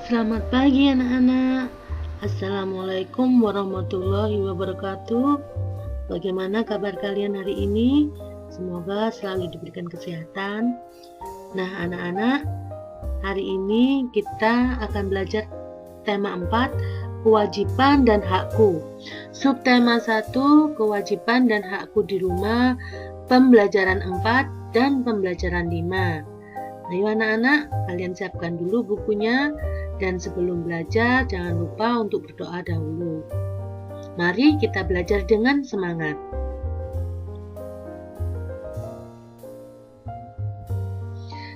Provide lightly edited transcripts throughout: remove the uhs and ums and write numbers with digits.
Selamat pagi anak-anak. Assalamualaikum warahmatullahi wabarakatuh. Bagaimana kabar kalian hari ini? Semoga selalu diberikan kesehatan. Nah anak-anak, hari ini kita akan belajar tema 4, kewajiban dan hakku. Subtema 1, kewajiban dan hakku di rumah, pembelajaran 4 dan pembelajaran 5. Ayo anak-anak, kalian siapkan dulu bukunya, dan sebelum belajar jangan lupa untuk berdoa dahulu. Mari kita belajar dengan semangat.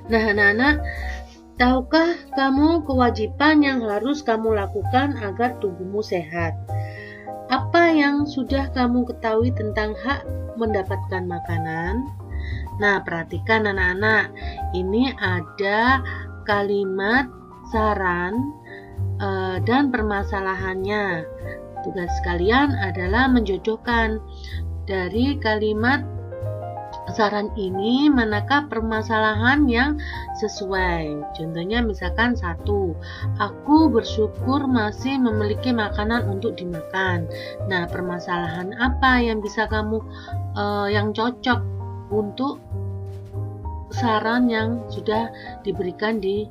Nah anak-anak, tahukah kamu kewajiban yang harus kamu lakukan agar tubuhmu sehat? Apa yang sudah kamu ketahui tentang hak mendapatkan makanan? Nah, perhatikan anak-anak, ini ada kalimat saran dan permasalahannya. Tugas kalian adalah menjodohkan dari kalimat saran ini manakah permasalahan yang sesuai. Contohnya misalkan 1, aku bersyukur masih memiliki makanan untuk dimakan. Nah, permasalahan apa yang bisa kamu yang cocok untuk saran yang sudah diberikan di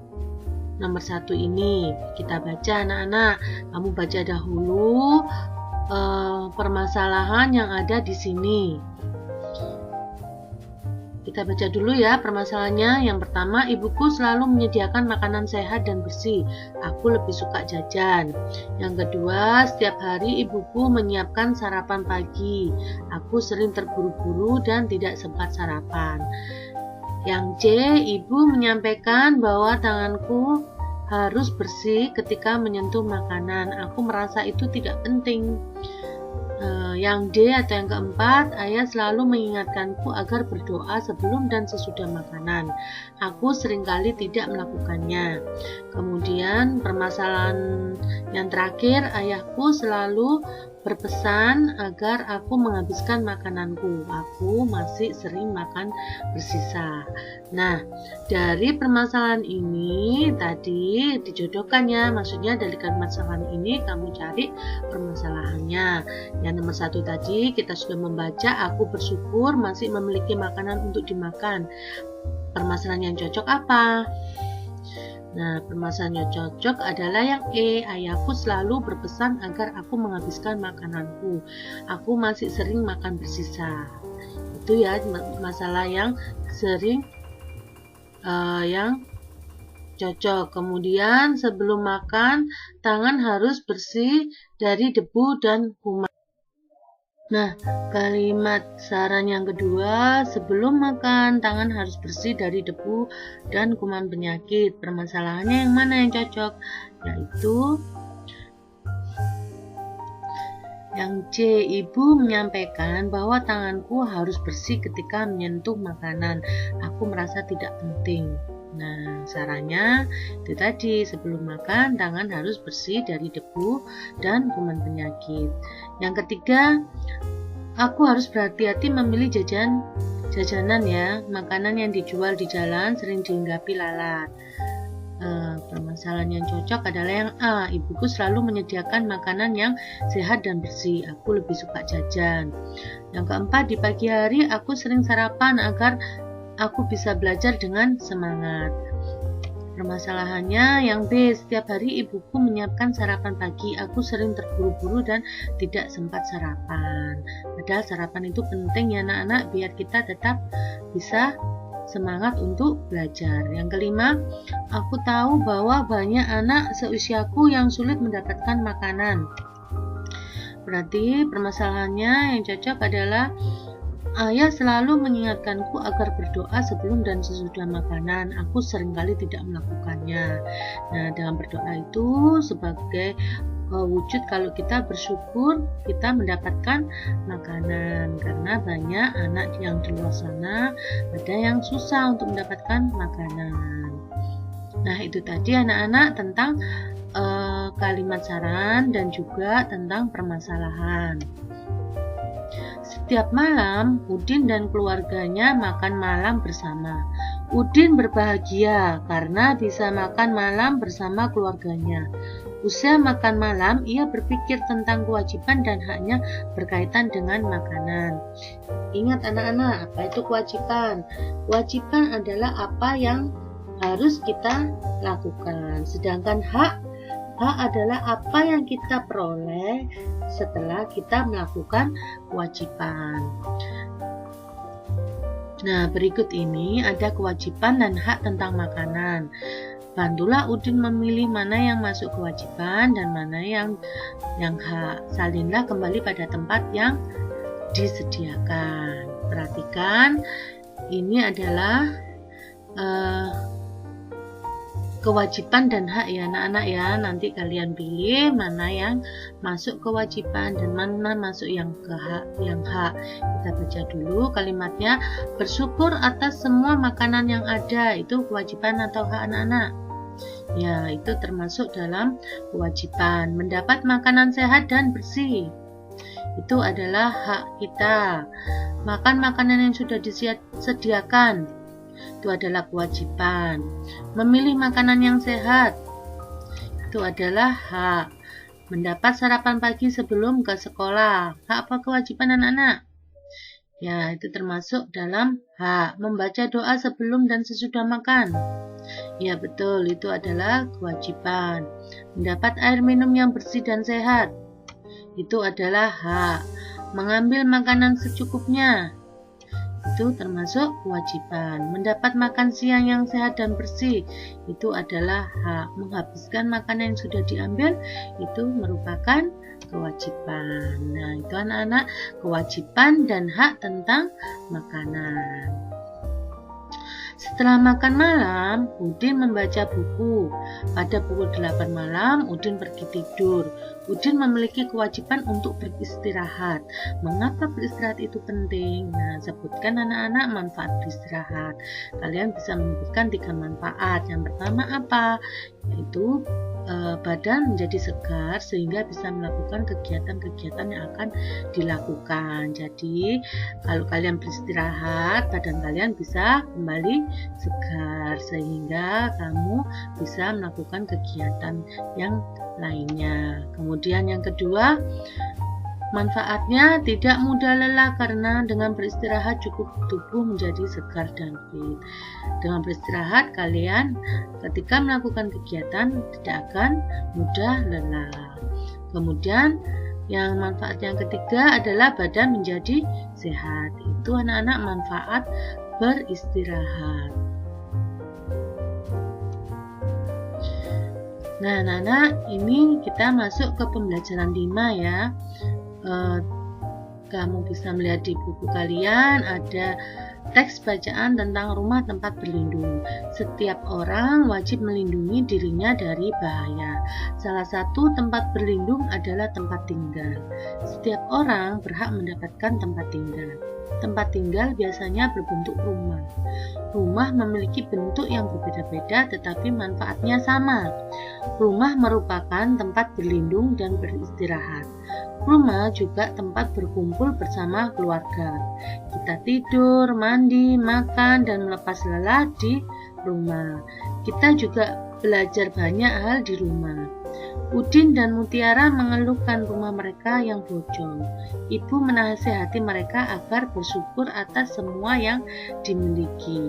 nomor 1 ini? Kita baca anak-anak. Kamu baca dahulu permasalahan yang ada di sini. Kita baca dulu ya permasalahannya. Yang pertama, ibuku selalu menyediakan makanan sehat dan bersih. Aku lebih suka jajan. Yang kedua, setiap hari ibuku menyiapkan sarapan pagi. Aku sering terburu-buru dan tidak sempat sarapan. Yang C, ibu menyampaikan bahwa tanganku harus bersih ketika menyentuh makanan. Aku merasa itu tidak penting. Yang D atau yang keempat, ayah selalu mengingatkanku agar berdoa sebelum dan sesudah makanan. Aku seringkali tidak melakukannya. Kemudian permasalahan yang terakhir, ayahku selalu berpesan agar aku menghabiskan makananku. Aku masih sering makan bersisa. Nah, dari permasalahan ini tadi dijodohkan ya. Maksudnya dari permasalahan ini kamu cari permasalahannya. Yang nomor 1 tadi kita sudah membaca, aku bersyukur masih memiliki makanan untuk dimakan. Permasalahan yang cocok apa? Nah, permasalahan yang cocok adalah yang E. Ayahku selalu berpesan agar aku menghabiskan makananku. Aku masih sering makan bersisa. Itu ya masalah yang sering yang cocok. Kemudian sebelum makan, tangan harus bersih dari debu dan kuman. Nah, kalimat saran yang kedua, sebelum makan, tangan harus bersih dari debu dan kuman penyakit. Permasalahannya yang mana yang cocok? Yaitu yang C, ibu menyampaikan bahwa tanganku harus bersih ketika menyentuh makanan. Aku merasa tidak penting. Nah, sarannya itu tadi, sebelum makan tangan harus bersih dari debu dan kuman penyakit. Yang ketiga, aku harus berhati-hati memilih jajanan ya. Makanan yang dijual di jalan sering dihinggapi lalat. Permasalahan yang cocok adalah yang A, ibuku selalu menyediakan makanan yang sehat dan bersih. Aku lebih suka jajan. Yang keempat, di pagi hari aku sering sarapan agar aku bisa belajar dengan semangat. Permasalahannya yang B, setiap hari ibuku menyiapkan sarapan pagi. Aku sering terburu-buru dan tidak sempat sarapan. Padahal sarapan itu penting ya anak-anak, biar kita tetap bisa semangat untuk belajar. Yang kelima, aku tahu bahwa banyak anak seusiaku yang sulit mendapatkan makanan. Berarti permasalahannya yang cocok adalah ayah selalu mengingatkanku agar berdoa sebelum dan sesudah makanan. Aku seringkali tidak melakukannya. Nah, dengan berdoa itu sebagai wujud kalau kita bersyukur kita mendapatkan makanan, karena banyak anak yang di luar sana ada yang susah untuk mendapatkan makanan. Nah, itu tadi anak-anak tentang kalimat saran dan juga tentang permasalahan. Setiap malam, Udin dan keluarganya makan malam bersama. Udin berbahagia karena bisa makan malam bersama keluarganya. Usai makan malam, ia berpikir tentang kewajiban dan haknya berkaitan dengan makanan. Ingat anak-anak, apa itu kewajiban? Kewajiban adalah apa yang harus kita lakukan. Sedangkan hak adalah apa yang kita peroleh setelah kita melakukan kewajiban. Nah, berikut ini ada kewajiban dan hak tentang makanan. Bantulah Udin memilih mana yang masuk kewajiban dan mana yang hak. Salinlah kembali pada tempat yang disediakan. Perhatikan, ini adalah kewajiban dan hak ya anak-anak ya. Nanti kalian pilih mana yang masuk kewajiban dan mana masuk yang hak. Kita baca dulu kalimatnya. Bersyukur atas semua makanan yang ada, itu kewajiban atau hak anak-anak? Ya, itu termasuk dalam kewajiban. Mendapat makanan sehat dan bersih, itu adalah hak kita. Makan makanan yang sudah disediakan, itu adalah kewajiban. Memilih makanan yang sehat, itu adalah hak. Mendapat sarapan pagi sebelum ke sekolah, hak apa kewajiban anak-anak? Ya, itu termasuk dalam hak. Membaca doa sebelum dan sesudah makan, ya betul, itu adalah kewajiban. Mendapat air minum yang bersih dan sehat, itu adalah hak. Mengambil makanan secukupnya, itu termasuk kewajiban. Mendapat makan siang yang sehat dan bersih, itu adalah hak. Menghabiskan makanan yang sudah diambil, itu merupakan kewajiban. Nah, itu anak-anak kewajiban dan hak tentang makanan. Setelah makan malam, Udin membaca buku. Pada pukul 8 malam, Udin pergi tidur. Udin memiliki kewajiban untuk beristirahat. Mengapa beristirahat itu penting? Nah, sebutkan anak-anak manfaat beristirahat. Kalian bisa menyebutkan 3 manfaat. Yang pertama apa? Yaitu badan menjadi segar sehingga bisa melakukan kegiatan-kegiatan yang akan dilakukan. Jadi kalau kalian beristirahat, badan kalian bisa kembali segar sehingga kamu bisa melakukan kegiatan yang lainnya. Kemudian yang kedua, manfaatnya tidak mudah lelah karena dengan beristirahat cukup tubuh menjadi segar dan fit. Dengan beristirahat kalian ketika melakukan kegiatan tidak akan mudah lelah. Kemudian yang manfaat yang ketiga adalah badan menjadi sehat. Itu anak-anak manfaat beristirahat. Nah anak-anak, ini kita masuk ke pembelajaran 5 ya. Kamu bisa melihat di buku kalian ada teks bacaan tentang rumah tempat berlindung. Setiap orang wajib melindungi dirinya dari bahaya. Salah satu tempat berlindung adalah tempat tinggal. Setiap orang berhak mendapatkan tempat tinggal. Tempat tinggal biasanya berbentuk rumah. Rumah memiliki bentuk yang berbeda-beda tetapi manfaatnya sama. Rumah merupakan tempat berlindung dan beristirahat. Rumah juga tempat berkumpul bersama keluarga. Kita tidur, mandi, makan, dan melepas lelah di rumah. Kita juga belajar banyak hal di rumah. Udin dan Mutiara mengeluhkan rumah mereka yang bocor. Ibu menasihati mereka agar bersyukur atas semua yang dimiliki.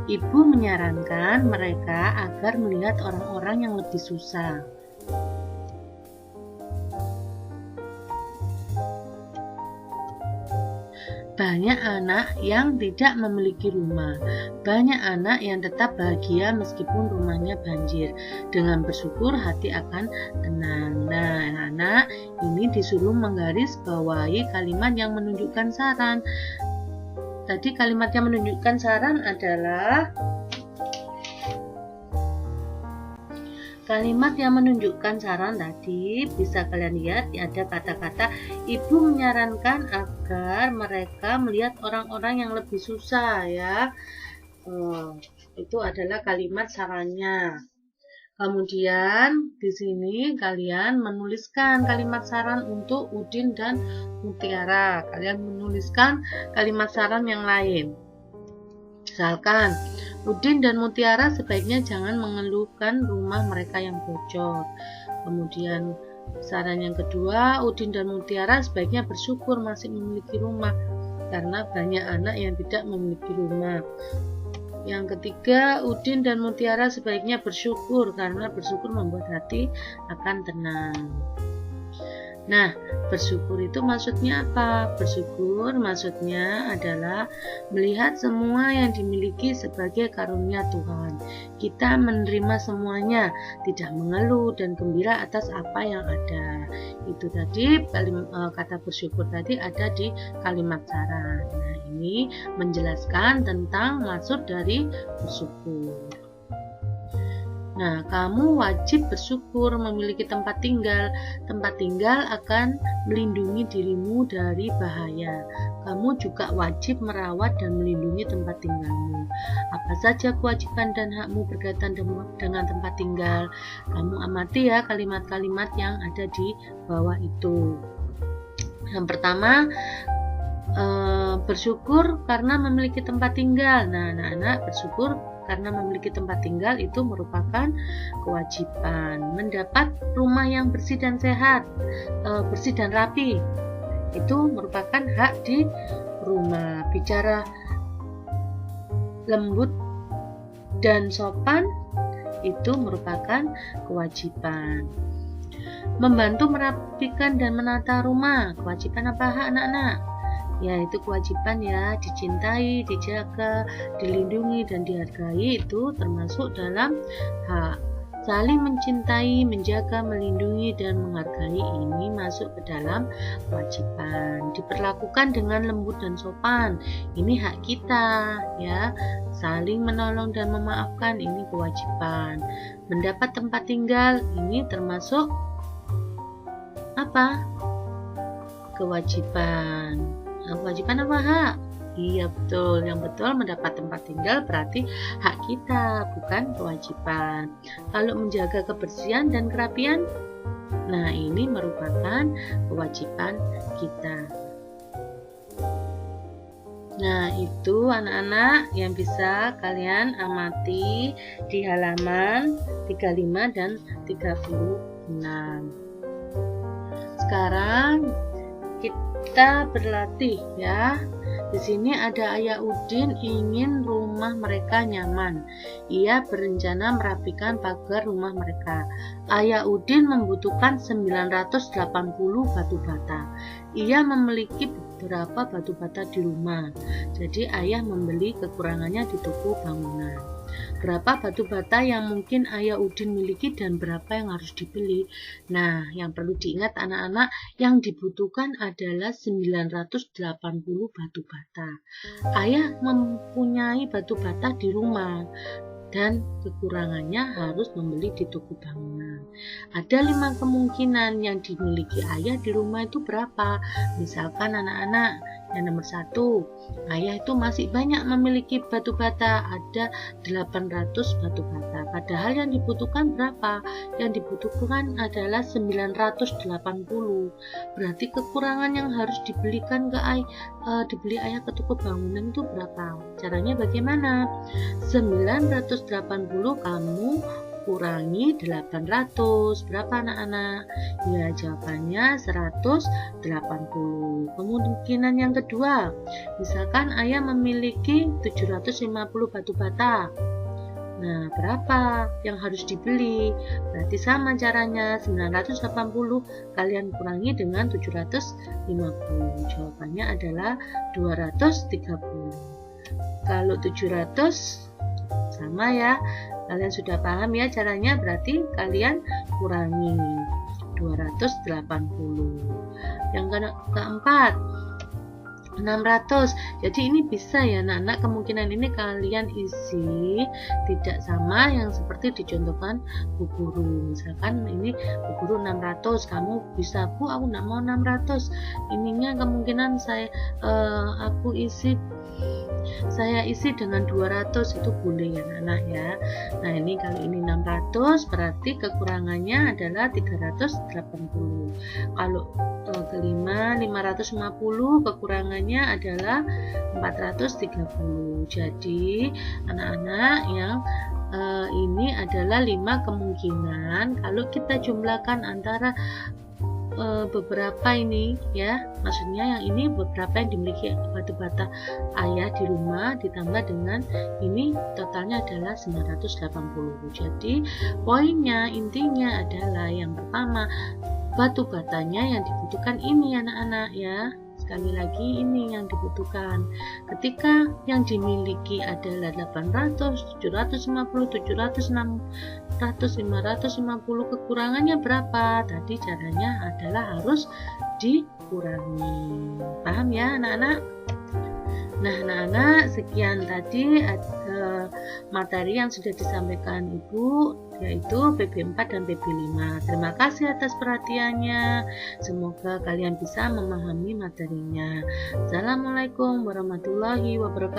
Ibu menyarankan mereka agar melihat orang-orang yang lebih susah. Banyak anak yang tidak memiliki rumah. Banyak anak yang tetap bahagia meskipun rumahnya banjir. Dengan bersyukur hati akan tenang. Nah, anak ini disuruh menggarisbawahi kalimat yang menunjukkan saran. Tadi kalimat yang menunjukkan saran adalah kalimat yang menunjukkan saran tadi bisa kalian lihat ada kata-kata ibu menyarankan agar mereka melihat orang-orang yang lebih susah ya. Itu adalah kalimat sarannya. Kemudian di sini kalian menuliskan kalimat saran untuk Udin dan Mutiara. Kalian menuliskan kalimat saran yang lain. Misalkan, Udin dan Mutiara sebaiknya jangan mengeluhkan rumah mereka yang bocor. Kemudian saran yang kedua, Udin dan Mutiara sebaiknya bersyukur masih memiliki rumah karena banyak anak yang tidak memiliki rumah. Yang ketiga, Udin dan Mutiara sebaiknya bersyukur karena bersyukur membuat hati akan tenang. Nah, bersyukur itu maksudnya apa? Bersyukur maksudnya adalah melihat semua yang dimiliki sebagai karunia Tuhan. Kita menerima semuanya, tidak mengeluh dan gembira atas apa yang ada. Itu tadi kata bersyukur tadi ada di kalimat saran. Nah, ini menjelaskan tentang maksud dari bersyukur. Nah, kamu wajib bersyukur memiliki tempat tinggal. Tempat tinggal akan melindungi dirimu dari bahaya. Kamu juga wajib merawat dan melindungi tempat tinggalmu. Apa saja kewajiban dan hakmu berkaitan dengan tempat tinggal? Kamu amati ya kalimat-kalimat yang ada di bawah itu. Yang pertama, bersyukur karena memiliki tempat tinggal. Nah, anak-anak bersyukur karena memiliki tempat tinggal itu merupakan kewajiban. Mendapat rumah yang bersih dan sehat, bersih dan rapi, itu merupakan hak di rumah. Bicara lembut dan sopan itu merupakan kewajiban. Membantu merapikan dan menata rumah, kewajiban apa hak anak-anak? Ya, itu kewajiban ya, dicintai, dijaga, dilindungi, dan dihargai itu termasuk dalam hak. Saling mencintai, menjaga, melindungi, dan menghargai ini masuk ke dalam kewajiban. Diperlakukan dengan lembut dan sopan, ini hak kita ya. Saling menolong dan memaafkan, ini kewajiban. Mendapat tempat tinggal, ini termasuk apa? Kewajiban. Kewajiban apa hak? Iya betul, yang betul mendapat tempat tinggal berarti hak kita, bukan kewajiban. Kalau menjaga kebersihan dan kerapian, nah ini merupakan kewajiban kita. Nah, itu anak-anak yang bisa kalian amati di halaman 35 dan 36. Sekarang kita berlatih ya. Di sini ada Ayah Udin ingin rumah mereka nyaman. Ia berencana merapikan pagar rumah mereka. Ayah Udin membutuhkan 980 batu bata. Ia memiliki beberapa batu bata di rumah. Jadi ayah membeli kekurangannya di toko bangunan. Berapa batu bata yang mungkin Ayah Udin miliki dan berapa yang harus dibeli? Nah, yang perlu diingat anak-anak, yang dibutuhkan adalah 980 batu bata. Ayah mempunyai batu bata di rumah dan kekurangannya harus membeli di toko bangunan. Ada 5 kemungkinan yang dimiliki ayah di rumah itu berapa? Misalkan anak-anak, yang nomor 1, ayah itu masih banyak memiliki batu bata, ada 800 batu bata. Padahal yang dibutuhkan berapa? Yang dibutuhkan adalah 980. Berarti kekurangan yang harus dibelikan ke dibeli ayah ke toko bangunan itu berapa? Caranya bagaimana? 980 kamu kurangi 800, berapa anak-anak? Ya, jawabannya 180. Kemungkinan yang kedua, misalkan ayah memiliki 750 batu bata. Nah, berapa yang harus dibeli? Berarti sama caranya, 980 kalian kurangi dengan 750. Jawabannya adalah 230. Kalau 700 sama ya, kalian sudah paham ya caranya, berarti kalian kurangi 280. Yang keempat, 600. Jadi ini bisa ya anak-anak, kemungkinan ini kalian isi tidak sama yang seperti dicontohkan Bu Guru. Misalkan ini Bu Guru 600, kamu bisa, Bu aku nggak mau 600, ininya kemungkinan aku isi saya isi dengan 200, itu boleh ya anak-anak ya. Nah ini kalau ini 600 berarti kekurangannya adalah 380. Kalau kelima 550 kekurangannya adalah 430. Jadi anak-anak yang ini adalah 5 kemungkinan kalau kita jumlahkan antara beberapa ini ya, maksudnya yang ini beberapa yang dimiliki batu bata ayah di rumah ditambah dengan ini totalnya adalah 980. Jadi poinnya intinya adalah yang pertama batu batanya yang dibutuhkan ini anak-anak ya. Sekali lagi ini yang dibutuhkan. Ketika yang dimiliki adalah 800, 750, 700, 600, 550, kekurangannya berapa? Tadi caranya adalah harus dikurangi. Paham ya anak-anak? Nah anak-anak, sekian tadi materi yang sudah disampaikan Ibu, yaitu PB4 dan PB5. Terima kasih atas perhatiannya. Semoga kalian bisa memahami materinya. Assalamualaikum warahmatullahi wabarakatuh.